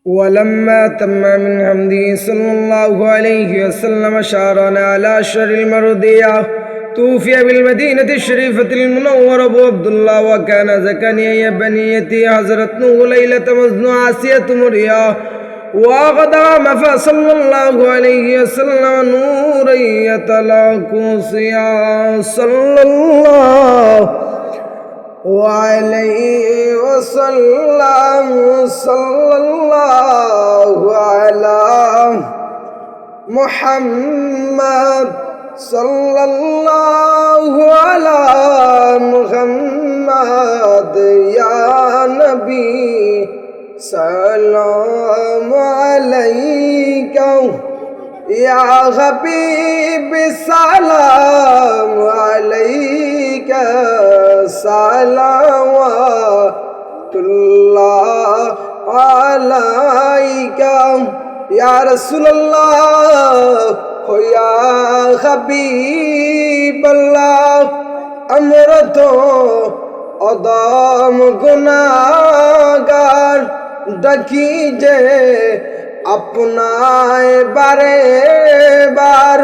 ولما تم من حمده صلى الله عليه وسلم شعرنا على شر المرضية توفي بالمدينة الشريفة المنورة أبو عبد الله وكان زكريا بنيته حضرت نوح ليلة مزن عاسية مريا وغدا فصلى الله عليه وسلم نورا يتلاقصيا صلى الله وعليه وسلم صلى الله على محمد صلى الله على محمد يا نبي سلام عليك يا حبيب سلام عليك صلوات الله عليك يا رسول الله يا حبيب الله আমরা তো অদম গুনাহগার ডাকি যে আপনায় বারে বার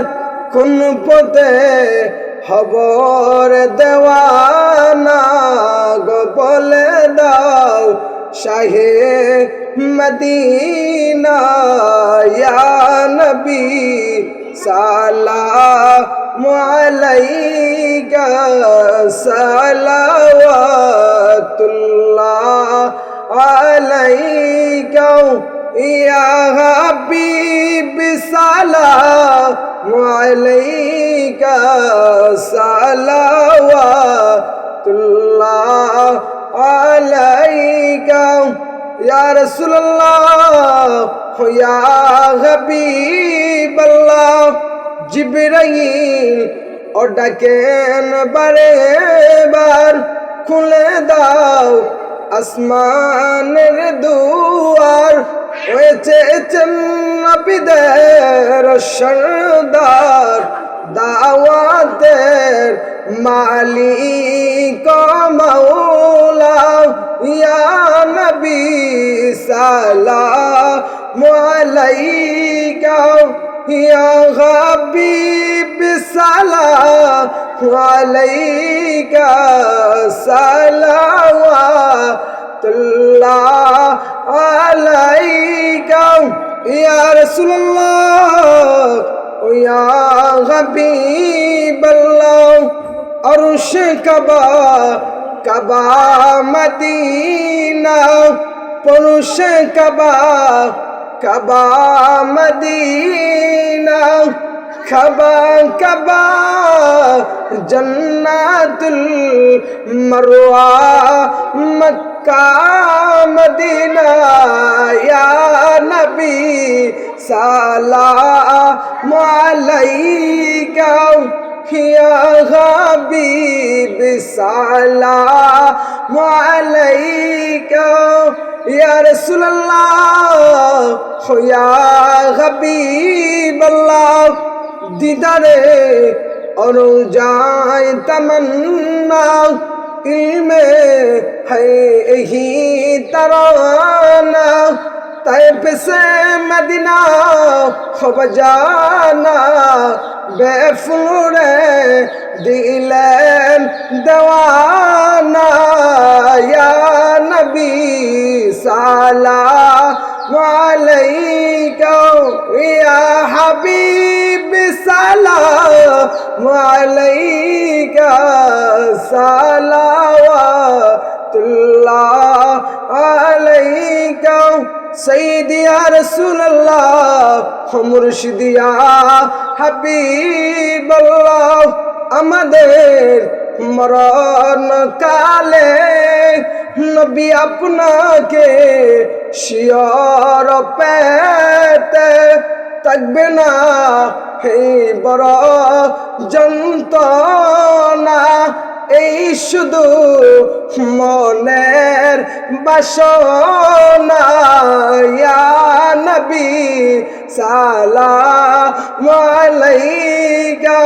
কোন পথে খবর দেওয়ানা গো বলে দাও শাহে মদিনা ইয়া নবী সালামু আলাইকা সালাওয়াতুল্লাহ আলাইকা ইয়া হাবিব সালামু আলাইকা সালাওয়াতুল্লাহ আলাইকা ইয়া রাসূলুল্লাহ ইয়া হাবিবাল্লাহ জিবরাইল ও ডাকেন বারে বার খুলে দাও আসমানের দুয়ার হয়েছে নবীদের সরদার দাওয়াতের মালিক মাওলা ইয়া নবী সালামু আলাইকা ইয়া হাবিব সালামু আলাইকা সালাওয়াতুল্লাহ আলাইকা ইয়া রাসূলুল্লাহ ইয়া হাবিবাল্লাহ আরশ কাবা কাবা মদিনা পরশ কাবা কাবা মদিনা কাবা কাবা জান্নাতুল মারওয়া মক্কা মদিনা ইয়া নবী সালামু আলাইকা ইয়া হাবিব সালামু আলাইকা ইয়া রাসূলুল্লাহ ইয়া হাবিবাল্লাহ দিদারে অনুযায়ী তমন্না ইলমে है यही तराना तैब से मदीना खब जाना बेफुरे दिलन दवाना या नबी सलामु अलैका या हबीब सलामु अलैका सलावतुल्लाह अलैका सैयदी या रसूल अल्लाह मुर्शिद या হাবিবাল্লাহ আমাদের মরণ কালে নবী আপনাকে শিয়র পেতে থাকবে না হে বড় যন্ত্রণা এই শুধু মনের বাসনা ইয়া নবী সালামু আলাইকা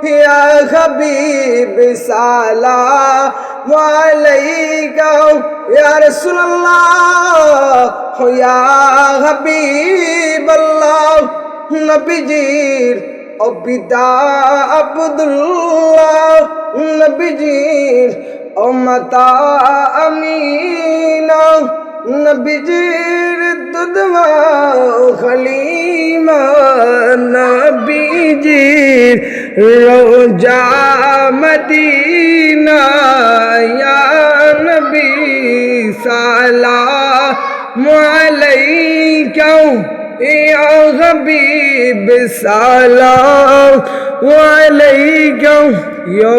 ইয়া হাবিব সালাম আলাইকা ইয়া রাসূলুল্লাহ ইয়া হাবিবাল্লাহ নবীজির অবিদা আব্দুল্লাহ নবীজির ও মাতা আমিনা নবীজির দুধমা খলিমা নবীজির রোজা মদিনা ইয়া নবী সালাম আলাইকা ইয়া হাবিব সালাম আলাইকা ইয়া